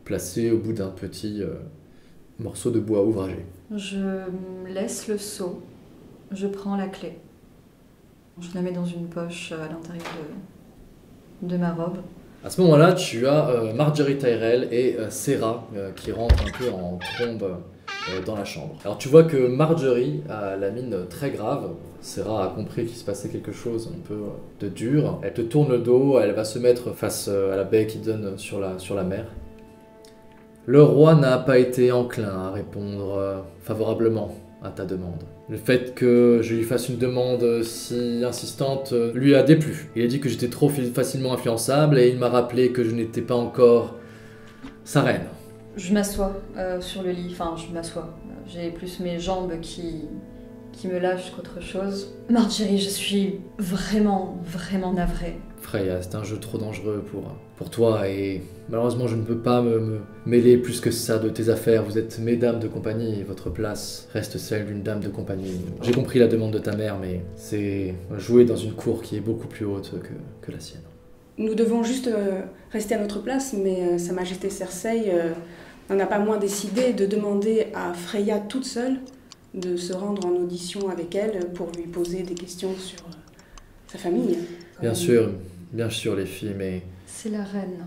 Speaker 1: placée au bout d'un petit morceau de bois ouvragé.
Speaker 4: Je laisse le seau, je prends la clé. Je la mets dans une poche à l'intérieur de ma robe.
Speaker 1: À ce moment-là, tu as Marjorie Tyrell et Serah qui rentrent un peu en trombe dans la chambre. Alors tu vois que Marjorie a la mine très grave. Serah a compris qu'il se passait quelque chose un peu de dur. Elle te tourne le dos, elle va se mettre face à la baie qui donne sur la mer. Le roi n'a pas été enclin à répondre favorablement à ta demande. Le fait que je lui fasse une demande si insistante lui a déplu. Il a dit que j'étais trop facilement influençable et il m'a rappelé que je n'étais pas encore sa reine.
Speaker 4: Je m'assois sur le lit, enfin je m'assois. J'ai plus mes jambes qui me lâchent qu'autre chose. Marjorie, je suis vraiment navrée.
Speaker 1: Freya, c'est un jeu trop dangereux pour toi et malheureusement je ne peux pas me mêler plus que ça de tes affaires. Vous êtes mesdames de compagnie et votre place reste celle d'une dame de compagnie. J'ai compris la demande de ta mère, mais c'est jouer dans une cour qui est beaucoup plus haute que la sienne.
Speaker 6: Nous devons juste rester à notre place, mais Sa Majesté Cersei n'en a pas moins décidé de demander à Freya toute seule de se rendre en audition avec elle pour lui poser des questions sur sa famille.
Speaker 1: Bien sûr les filles, mais...
Speaker 4: C'est la reine.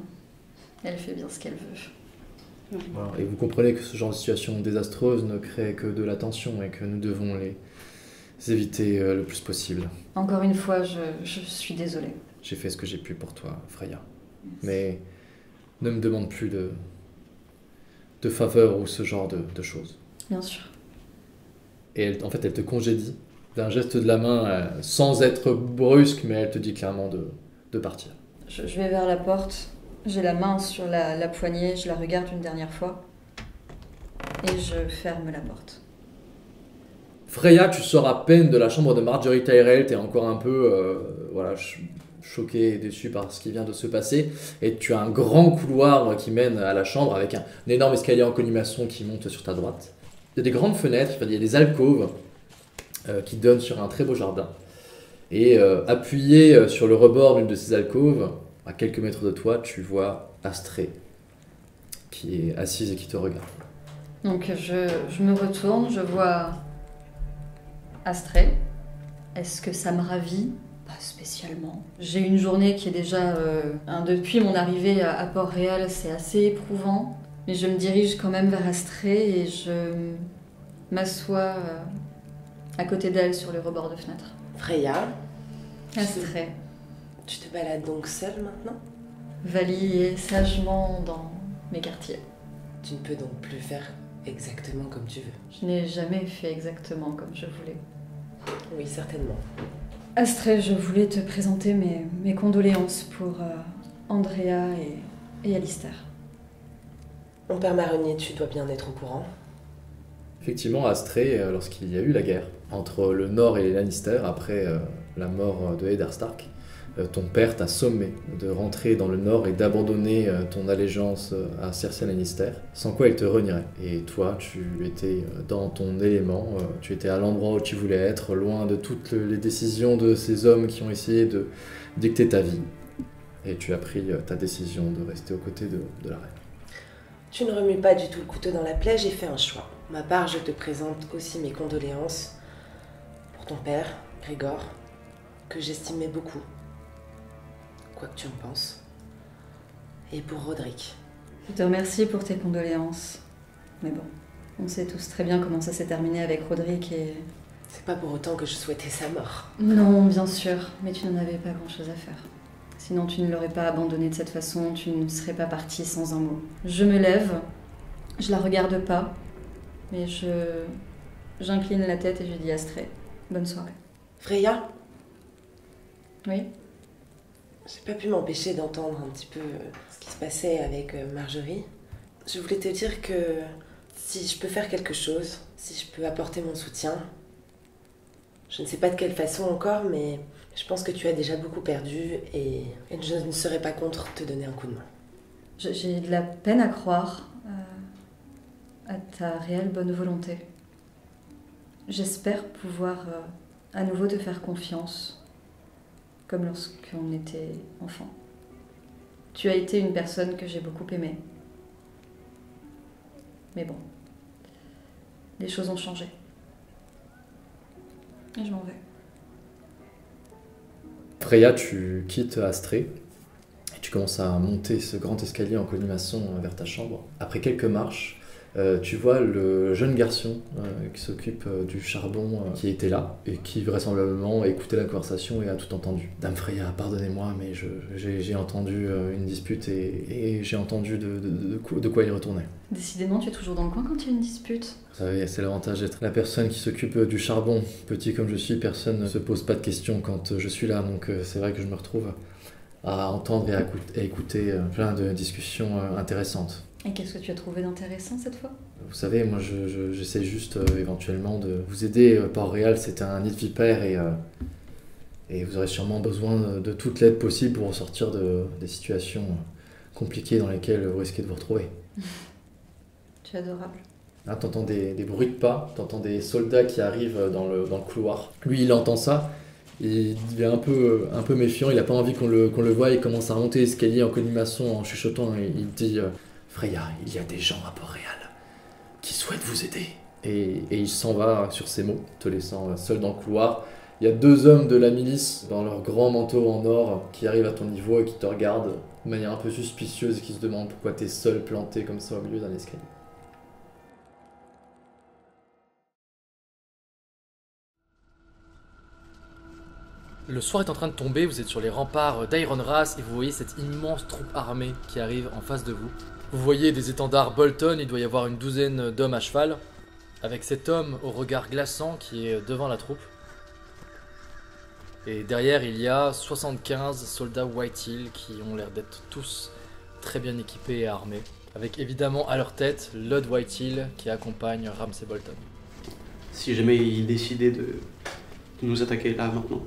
Speaker 4: Elle fait bien ce qu'elle veut.
Speaker 1: Voilà. Et vous comprenez que ce genre de situation désastreuse ne crée que de la tension et que nous devons les éviter le plus possible.
Speaker 4: Encore une fois, je suis désolée.
Speaker 1: J'ai fait ce que j'ai pu pour toi, Freya. Mais ne me demande plus de faveurs ou ce genre de choses.
Speaker 4: Bien sûr.
Speaker 1: Et elle te congédie d'un geste de la main sans être brusque, mais elle te dit clairement de partir.
Speaker 4: Je vais vers la porte, j'ai la main sur la poignée, je la regarde une dernière fois et je ferme la porte.
Speaker 1: Freya, tu sors à peine de la chambre de Marjorie Tyrell, t'es encore un peu choqué et déçu par ce qui vient de se passer, et tu as un grand couloir qui mène à la chambre avec un énorme escalier en colimaçon qui monte sur ta droite. Il y a des grandes fenêtres, il y a des alcôves qui donnent sur un très beau jardin. Et appuyé sur le rebord d'une de ces alcôves, à quelques mètres de toi, tu vois Astrée qui est assise et qui te regarde.
Speaker 4: Donc je me retourne, je vois Astrée. Est-ce que ça me ravit? Pas spécialement. J'ai une journée qui est déjà... depuis mon arrivée à Port-Réal, c'est assez éprouvant. Mais je me dirige quand même vers Astrée et je m'assois à côté d'elle sur le rebord de fenêtre.
Speaker 12: Freya,
Speaker 4: Astrée.
Speaker 12: tu te balades donc seule maintenant?
Speaker 4: Vali est sagement dans mes quartiers.
Speaker 12: Tu ne peux donc plus faire exactement comme tu veux.
Speaker 4: Je n'ai jamais fait exactement comme je voulais.
Speaker 12: Oui, certainement.
Speaker 4: Astrée, je voulais te présenter mes condoléances pour Andrea et Alistair.
Speaker 12: Mon père marronnier, tu dois bien être au courant.
Speaker 1: Effectivement, Astrée, lorsqu'il y a eu la guerre entre le Nord et les Lannister, après la mort de Eddard Stark, ton père t'a sommé de rentrer dans le Nord et d'abandonner ton allégeance à Cersei Lannister, sans quoi il te renierait. Et toi, tu étais dans ton élément, tu étais à l'endroit où tu voulais être, loin de toutes les décisions de ces hommes qui ont essayé de dicter ta vie. Et tu as pris ta décision de rester aux côtés de la reine.
Speaker 12: Tu ne remues pas du tout le couteau dans la plaie, j'ai fait un choix. Pour ma part, je te présente aussi mes condoléances pour ton père, Grégor, que j'estimais beaucoup, quoi que tu en penses, et pour Roderick.
Speaker 4: Je te remercie pour tes condoléances. Mais bon, on sait tous très bien comment ça s'est terminé avec Roderick et...
Speaker 12: C'est pas pour autant que je souhaitais sa mort.
Speaker 4: Non, bien sûr, mais tu n'en avais pas grand-chose à faire. Sinon, tu ne l'aurais pas abandonné de cette façon, tu ne serais pas parti sans un mot. Je me lève, je la regarde pas, mais j'incline la tête et je dis Astrée, bonne soirée.
Speaker 12: Freya?
Speaker 4: Oui?
Speaker 12: J'ai pas pu m'empêcher d'entendre un petit peu ce qui se passait avec Marjorie. Je voulais te dire que Si je peux faire quelque chose, si je peux apporter mon soutien, je ne sais pas de quelle façon encore, mais je pense que tu as déjà beaucoup perdu et je ne serais pas contre te donner un coup de main.
Speaker 4: J'ai de la peine à croire à ta réelle bonne volonté. J'espère pouvoir à nouveau te faire confiance, comme lorsqu'on était enfant. Tu as été une personne que j'ai beaucoup aimée. Mais bon, les choses ont changé. Et je m'en vais.
Speaker 1: Freya, tu quittes Astrée et tu commences à monter ce grand escalier en colimaçon vers ta chambre. Après quelques marches, tu vois le jeune garçon qui s'occupe du charbon qui était là et qui vraisemblablement a écouté la conversation et a tout entendu. Dame Freya, pardonnez-moi, mais j'ai entendu une dispute et j'ai entendu de quoi il retournait.
Speaker 4: Décidément, tu es toujours dans le coin quand il y a une dispute.
Speaker 1: Vous savez, c'est l'avantage d'être la personne qui s'occupe du charbon. Petit comme je suis, personne ne se pose pas de questions quand je suis là, donc c'est vrai que je me retrouve à entendre et à écouter plein de discussions intéressantes.
Speaker 4: Et qu'est-ce que tu as trouvé d'intéressant cette fois?
Speaker 1: Vous savez, moi j'essaie juste éventuellement de vous aider. Port-Réal, c'est un nid de vipères et vous aurez sûrement besoin de toute l'aide possible pour sortir des situations compliquées dans lesquelles vous risquez de vous retrouver.
Speaker 4: Tu es adorable.
Speaker 1: Hein, t'entends des bruits de pas, t'entends des soldats qui arrivent dans le couloir. Lui, il entend ça, il devient un peu méfiant, il n'a pas envie qu'on le voie, il commence à monter l'escalier en colimaçon en chuchotant et il dit Freya, il y a des gens à Port-Réal qui souhaitent vous aider. Et il s'en va sur ces mots, te laissant seul dans le couloir. Il y a 2 hommes de la milice dans leur grand manteau en or qui arrivent à ton niveau et qui te regardent de manière un peu suspicieuse et qui se demandent pourquoi t'es seul planté comme ça au milieu d'un escalier. Le soir est en train de tomber, vous êtes sur les remparts d'Ironrath et vous voyez cette immense troupe armée qui arrive en face de vous. Vous voyez des étendards Bolton, il doit y avoir une 12aine d'hommes à cheval, avec cet homme au regard glaçant qui est devant la troupe. Et derrière il y a 75 soldats Whitehill qui ont l'air d'être tous très bien équipés et armés, avec évidemment à leur tête Lord Whitehill qui accompagne Ramsay Bolton.
Speaker 2: Si jamais il décidait de nous attaquer là maintenant,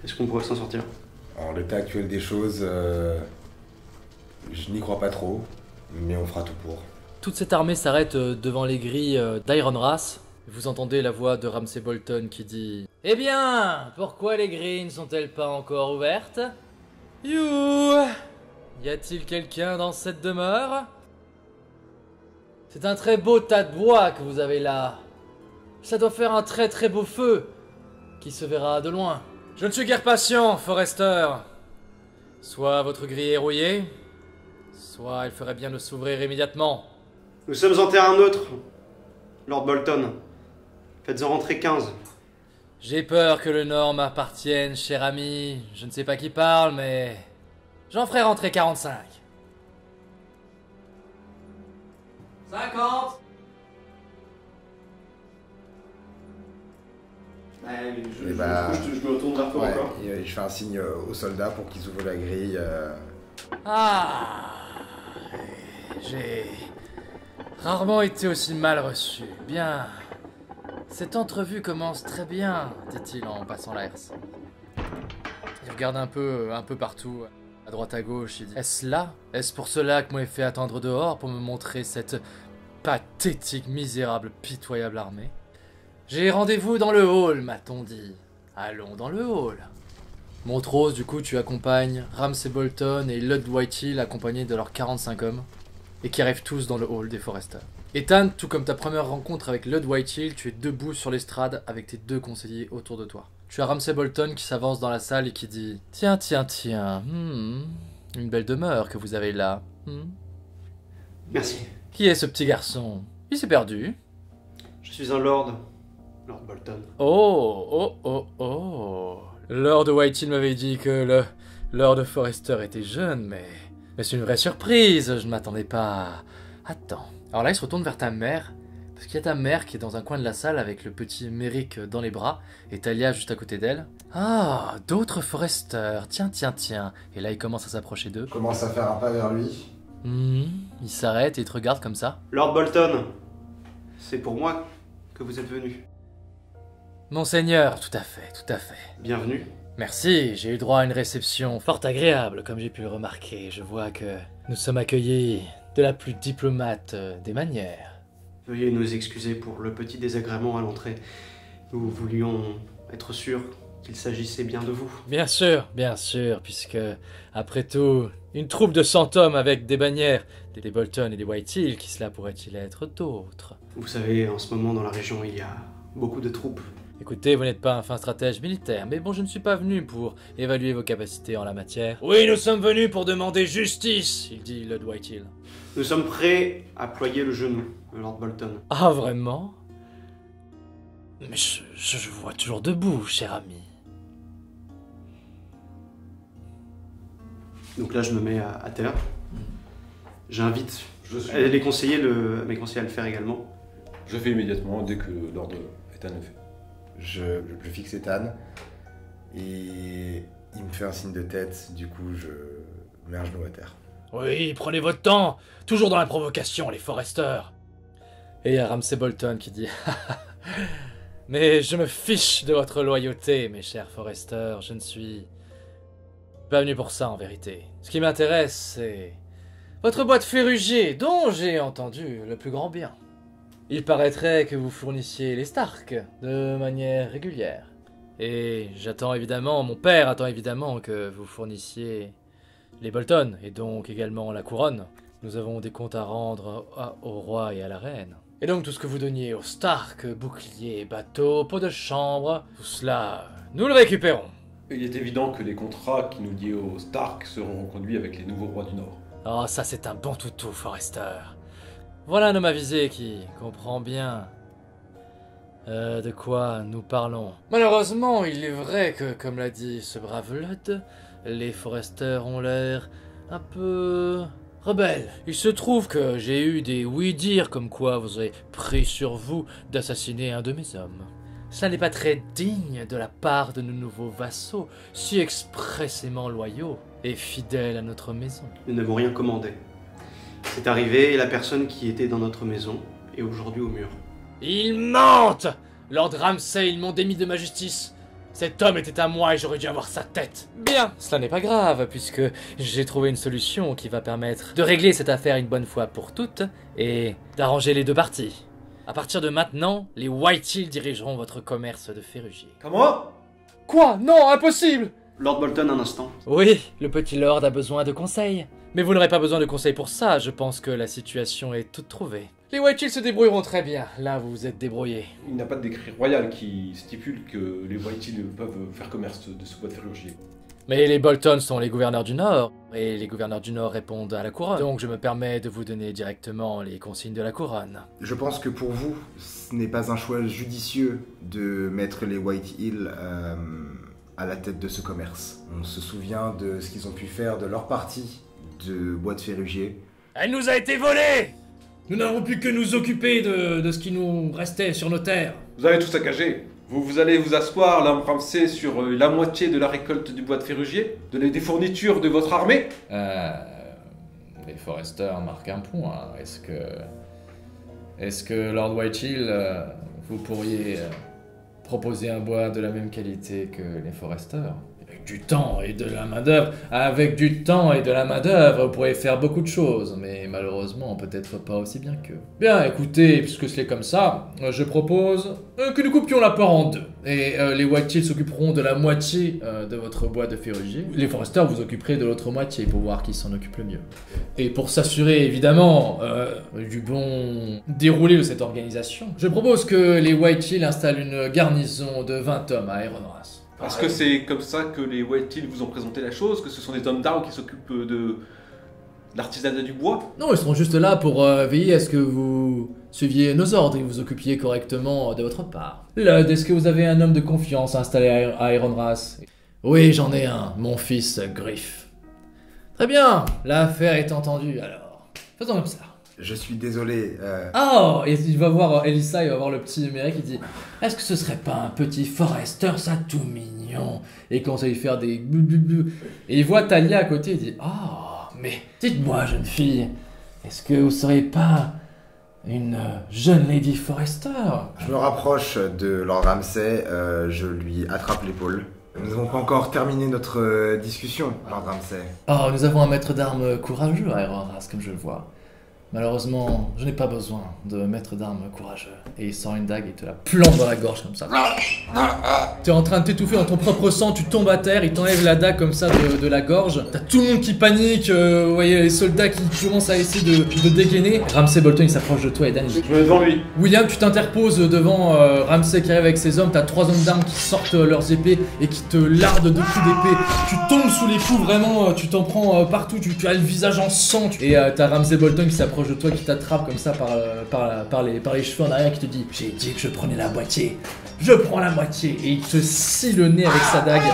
Speaker 2: est-ce qu'on pourrait s'en sortir?
Speaker 8: En l'état actuel des choses, je n'y crois pas trop, mais on fera tout pour.
Speaker 1: Toute cette armée s'arrête devant les grilles d'Ironrath. Vous entendez la voix de Ramsay Bolton qui dit « Eh bien, pourquoi les grilles ne sont-elles pas encore ouvertes? You! Y a-t-il quelqu'un dans cette demeure? C'est un très beau tas de bois que vous avez là. Ça doit faire un très très beau feu qui se verra de loin. Je ne suis guère patient, Forrester. Soit votre grille est rouillée, soit il ferait bien de s'ouvrir immédiatement.
Speaker 7: Nous sommes en terrain neutre, Lord Bolton. Faites-en rentrer 15.
Speaker 1: J'ai peur que le Nord m'appartienne, cher ami. Je ne sais pas qui parle, mais j'en ferai rentrer 45. 50.
Speaker 8: Je me retourne vers toi encore. Et je fais un signe aux soldats pour qu'ils ouvrent la grille.
Speaker 1: Ah, j'ai rarement été aussi mal reçu. Bien. Cette entrevue commence très bien, dit-il en passant la herse. Il regarde un peu partout, à droite à gauche, il dit « Est-ce là? Est-ce pour cela que vous m'avez fait attendre dehors pour me montrer cette pathétique, misérable, pitoyable armée? J'ai rendez-vous dans le hall, m'a-t-on dit. Allons dans le hall. » Montrose, du coup, tu accompagnes Ramsay Bolton et Lord Whitehill accompagnés de leurs 45 hommes, et qui arrivent tous dans le hall des Forrester. Ethan, tout comme ta première rencontre avec Lord Whitehill, tu es debout sur l'estrade avec tes 2 conseillers autour de toi. Tu as Ramsay Bolton qui s'avance dans la salle et qui dit « Tiens, une belle demeure que vous avez là.
Speaker 7: Merci.
Speaker 1: Qui est ce petit garçon? Il s'est perdu. »
Speaker 7: Je suis un Lord Bolton.
Speaker 1: Oh. Lord Whitehill m'avait dit que le Lord Forrester était jeune, mais c'est une vraie surprise, je ne m'attendais pas. Attends. Alors là, il se retourne vers ta mère, parce qu'il y a ta mère qui est dans un coin de la salle avec le petit Merrick dans les bras, et Talia juste à côté d'elle. Ah, d'autres Forrester, tiens. Et là, il commence à s'approcher d'eux.
Speaker 8: Je commence à faire un pas vers lui,
Speaker 1: Il s'arrête et te regarde comme ça.
Speaker 7: Lord Bolton, c'est pour moi que vous êtes venu.
Speaker 1: Monseigneur, tout à fait, tout à fait.
Speaker 7: Bienvenue.
Speaker 1: Merci, j'ai eu droit à une réception fort agréable, comme j'ai pu le remarquer. Je vois que nous sommes accueillis de la plus diplomate des manières.
Speaker 7: Veuillez nous excuser pour le petit désagrément à l'entrée. Nous voulions être sûrs qu'il s'agissait bien de vous.
Speaker 1: Bien sûr, puisque, après tout, une troupe de 100 hommes avec des bannières, des Bolton et des Whitehill, qui cela pourrait-il être d'autres?
Speaker 7: Vous savez, en ce moment dans la région, il y a beaucoup de troupes.
Speaker 1: Écoutez, vous n'êtes pas un fin stratège militaire, mais bon, je ne suis pas venu pour évaluer vos capacités en la matière. Oui, nous sommes venus pour demander justice, il dit Lord Whitehill.
Speaker 7: Nous sommes prêts à ployer le genou, Lord Bolton.
Speaker 1: Ah, vraiment? Mais je vous vois toujours debout, cher ami.
Speaker 7: Donc là, je me mets à terre. J'invite mes conseillers à le faire également.
Speaker 11: Je fais immédiatement dès que l'ordre Ethan le fait.
Speaker 8: Je fixe Ethan et il me fait un signe de tête, du coup je mets un genou à terre.
Speaker 1: Oui, prenez votre temps, toujours dans la provocation, les Foresters. Et il y a Ramsay Bolton qui dit « Mais je me fiche de votre loyauté, mes chers Foresters, je ne suis pas venu pour ça en vérité. Ce qui m'intéresse, c'est votre boîte Ferrugier, dont j'ai entendu le plus grand bien. Il paraîtrait que vous fournissiez les Stark de manière régulière. Et j'attends évidemment, mon père attend évidemment que vous fournissiez les Bolton, et donc également la couronne. Nous avons des comptes à rendre au roi et à la reine. Et donc tout ce que vous donniez aux Stark, boucliers, bateaux, pots de chambre, tout cela, nous le récupérons.
Speaker 11: Il est évident que les contrats qui nous lient aux Stark seront reconduits avec les nouveaux rois du Nord.
Speaker 1: Oh, ça c'est un bon toutou, Forester. Voilà un homme avisé qui comprend bien de quoi nous parlons. Malheureusement, il est vrai que, comme l'a dit ce brave Lud, les Forester ont l'air un peu rebelles. Il se trouve que j'ai eu des oui-dire comme quoi vous avez pris sur vous d'assassiner un de mes hommes. Cela n'est pas très digne de la part de nos nouveaux vassaux, si expressément loyaux et fidèles à notre maison.
Speaker 7: Nous n'avons rien commandé. C'est arrivé et la personne qui était dans notre maison est aujourd'hui au mur.
Speaker 1: Ils mentent! Lord Ramsay, ils m'ont démis de ma justice. Cet homme était à moi et j'aurais dû avoir sa tête. Bien, cela n'est pas grave, puisque j'ai trouvé une solution qui va permettre de régler cette affaire une bonne fois pour toutes et d'arranger les deux parties. À partir de maintenant, les Whitehill dirigeront votre commerce de ferrugier.
Speaker 11: Comment?
Speaker 1: Quoi? Non, impossible!
Speaker 7: Lord Bolton, un instant.
Speaker 1: Oui, le petit lord a besoin de conseils. Mais vous n'aurez pas besoin de conseils pour ça, je pense que la situation est toute trouvée. Les Whitehill se débrouilleront très bien, là vous vous êtes débrouillés.
Speaker 11: Il n'y a pas de décret royal qui stipule que les Whitehill peuvent faire commerce de ce bois de ferrugier.
Speaker 1: Mais les Bolton sont les gouverneurs du Nord, et les gouverneurs du Nord répondent à la couronne. Donc je me permets de vous donner directement les consignes de la couronne.
Speaker 8: Je pense que pour vous, ce n'est pas un choix judicieux de mettre les Whitehill à la tête de ce commerce. On se souvient de ce qu'ils ont pu faire de leur partie de bois de ferrugier.
Speaker 1: Elle nous a été volée! Nous n'avons pu que nous occuper de ce qui nous restait sur nos terres.
Speaker 11: Vous avez tout saccagé. Vous allez vous asseoir, là, Ramsay, sur la moitié de la récolte du bois de ferrugier, des fournitures de votre armée.
Speaker 1: Les Forester marquent un point. Est-ce que Lord Whitehill, vous pourriez proposer un bois de la même qualité que les Forester? Avec du temps et de la main-d'œuvre. Avec du temps et de la main-d'œuvre, vous pourriez faire beaucoup de choses, mais malheureusement, peut-être pas aussi bien qu'eux. Bien, écoutez, puisque c'est comme ça, je propose que nous coupions la part en deux. Et les Whitehill s'occuperont de la moitié de votre bois de ferrugier. Les Forester vous occuperez de l'autre moitié pour voir qui s'en occupe le mieux. Et pour s'assurer, évidemment, du bon déroulé de cette organisation, je propose que les Whitehill installent une garnison de 20 hommes à Ironrath.
Speaker 11: Parce que c'est comme ça que les Whitehill vous ont présenté la chose, que ce sont des hommes d'armes qui s'occupent de l'artisanat du bois?
Speaker 1: Non, ils seront juste là pour veiller à ce que vous suiviez nos ordres et vous occupiez correctement de votre part. Lud, est-ce que vous avez un homme de confiance installé à Ironrath? Oui, j'en ai un, mon fils Griff. Très bien, l'affaire est entendue alors. Faisons comme ça.
Speaker 8: Je suis désolé.
Speaker 1: Oh, et il va voir Elissa, il va voir le petit numérique, il dit « Est-ce que ce serait pas un petit Forester, ça tout mignon ?» Et il commence à lui faire des... Et il voit Talia à côté, il dit « Ah, Mais dites-moi, jeune fille, est-ce que vous seriez pas une jeune Lady Forrester?
Speaker 8: Je me rapproche de Lord Ramsay, je lui attrape l'épaule. Nous n'avons pas encore terminé notre discussion, Lord Ramsay.
Speaker 1: Oh, nous avons un maître d'armes courageux à Eroras, comme je le vois. Malheureusement, je n'ai pas besoin de maître d'armes courageux. Et il sort une dague et te la plante dans la gorge comme ça. Tu es en train de t'étouffer dans ton propre sang, tu tombes à terre, il t'enlève la dague comme ça de la gorge. T'as tout le monde qui panique, vous voyez les soldats qui commencent à essayer de dégainer. Ramsay Bolton il s'approche de toi et Dan il dit...
Speaker 10: Je me mets devant lui.
Speaker 1: William, tu t'interposes devant Ramsay qui arrive avec ses hommes, t'as 3 hommes d'armes qui sortent leurs épées et qui te lardent de coups d'épée. Tu tombes sous les coups, vraiment, tu t'en prends partout, tu as le visage en sang. Et t'as Ramsay Bolton qui s'approche de toi, qui t'attrape comme ça par les cheveux en arrière, qui te dit « J'ai dit que je prenais la moitié, je prends la moitié !» Et il te scie le nez avec sa dague.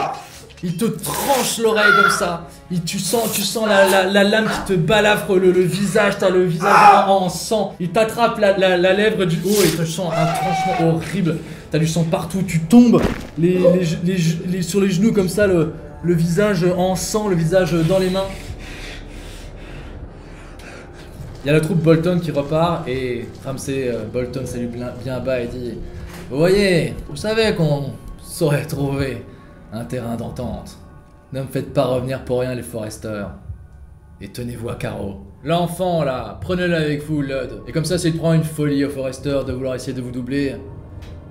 Speaker 1: Il te tranche l'oreille comme ça. Et tu sens la lame qui te balafre le visage. T'as le visage en sang. Il t'attrape la lèvre du haut et tu sens un tranchement horrible. T'as du sang partout. Tu tombes sur les genoux comme ça, le visage en sang, le visage dans les mains. Il y a la troupe Bolton qui repart et Ramsay Bolton salue bien bas et dit « Vous voyez, vous savez qu'on saurait trouver un terrain d'entente. Ne me faites pas revenir pour rien les Forrester. Et tenez-vous à carreau. L'enfant là, prenez-le avec vous, Ludd. Et comme ça, s'il prend une folie aux Forrester de vouloir essayer de vous doubler,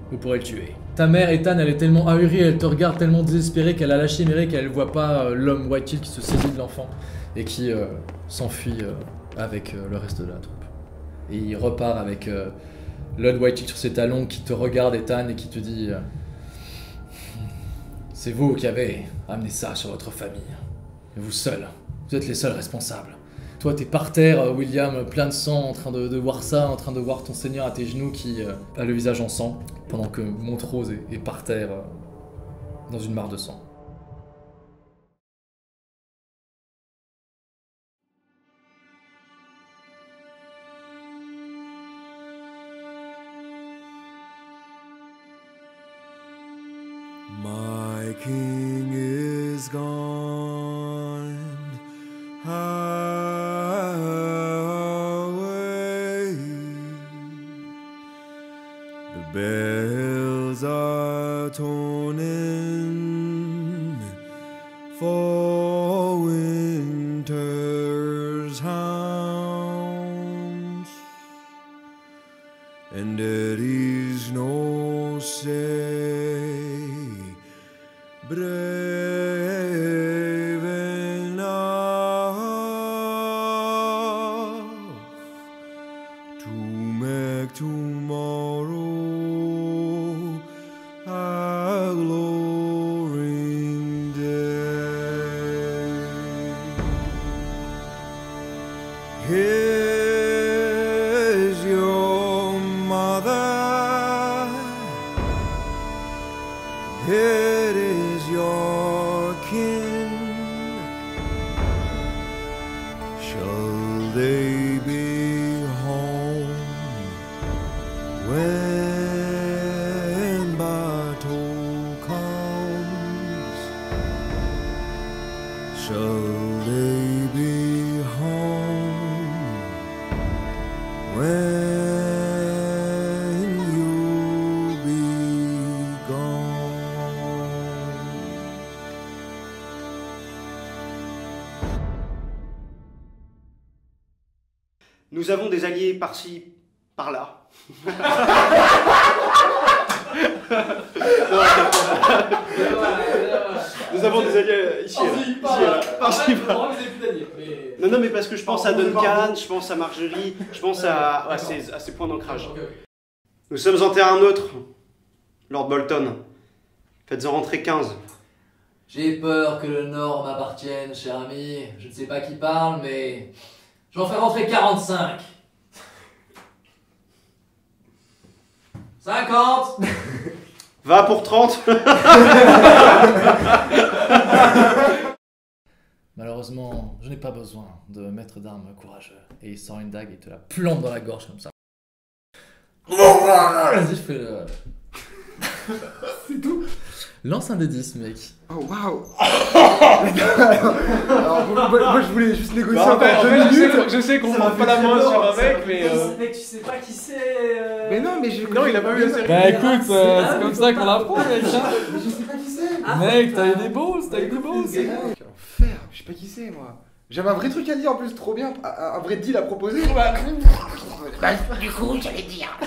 Speaker 1: vous pourrez le tuer. » Ta mère, Ethan, elle est tellement ahurie, elle te regarde tellement désespérée qu'elle a lâché Mary, qu'elle voit pas l'homme Whitehill qui se saisit de l'enfant et qui s'enfuit avec le reste de la troupe. Et il repart avec Ludd Whitehill sur ses talons qui te regarde, Ethan, et qui te dit c'est vous qui avez amené ça sur votre famille. Et vous seuls, vous êtes les seuls responsables. Toi, t'es par terre, William, plein de sang, en train de voir ça, en train de voir ton seigneur à tes genoux qui a le visage en sang, pendant que Montrose est par terre dans une mare de sang.
Speaker 3: My king is gone away. The bells are toning for winter's hounds, and there is no say brave enough to make tomorrow a glowing day. Here's your mother. Here is your kin. Shall they be home when battle comes? Shall they be home when you'll be gone?
Speaker 7: Nous avons des alliés par-ci, par-là. Nous avons des alliés ici, là. Par-ci, par-là. Non, mais parce que je pense à Duncan, je pense à Marjorie, je pense à ces points d'ancrage. Nous sommes en terrain neutre, Lord Bolton. Faites-en rentrer 15.
Speaker 1: J'ai peur que le Nord m'appartienne, cher ami. Je ne sais pas qui parle, mais j'en fais rentrer 45. 50.
Speaker 7: Va pour 30.
Speaker 1: Malheureusement, je n'ai pas besoin de maître d'armes courageux. Et il sort une dague et te la plante dans la gorge comme ça. Vas-y, je fais le...
Speaker 8: C'est tout.
Speaker 1: Lance un des 10, mec.
Speaker 8: Oh waouh. Alors, moi je voulais juste négocier
Speaker 11: Bah,
Speaker 8: encore 2 minutes.
Speaker 11: je sais qu'on prend pas la main sur un mec, mais.
Speaker 2: Mec, tu sais pas qui c'est.
Speaker 8: Mais non, mais
Speaker 11: Non, il a pas vu la série.
Speaker 1: Bah écoute, c'est comme ça qu'on apprend, mec.
Speaker 8: Je sais pas qui c'est.
Speaker 1: Mec, t'as eu des boss, t'as eu des boss.
Speaker 8: Quel enfer, je sais pas qui c'est moi. J'avais un vrai truc à dire en plus, trop bien, un vrai deal à proposer.
Speaker 13: Bah, du coup, j'allais dire.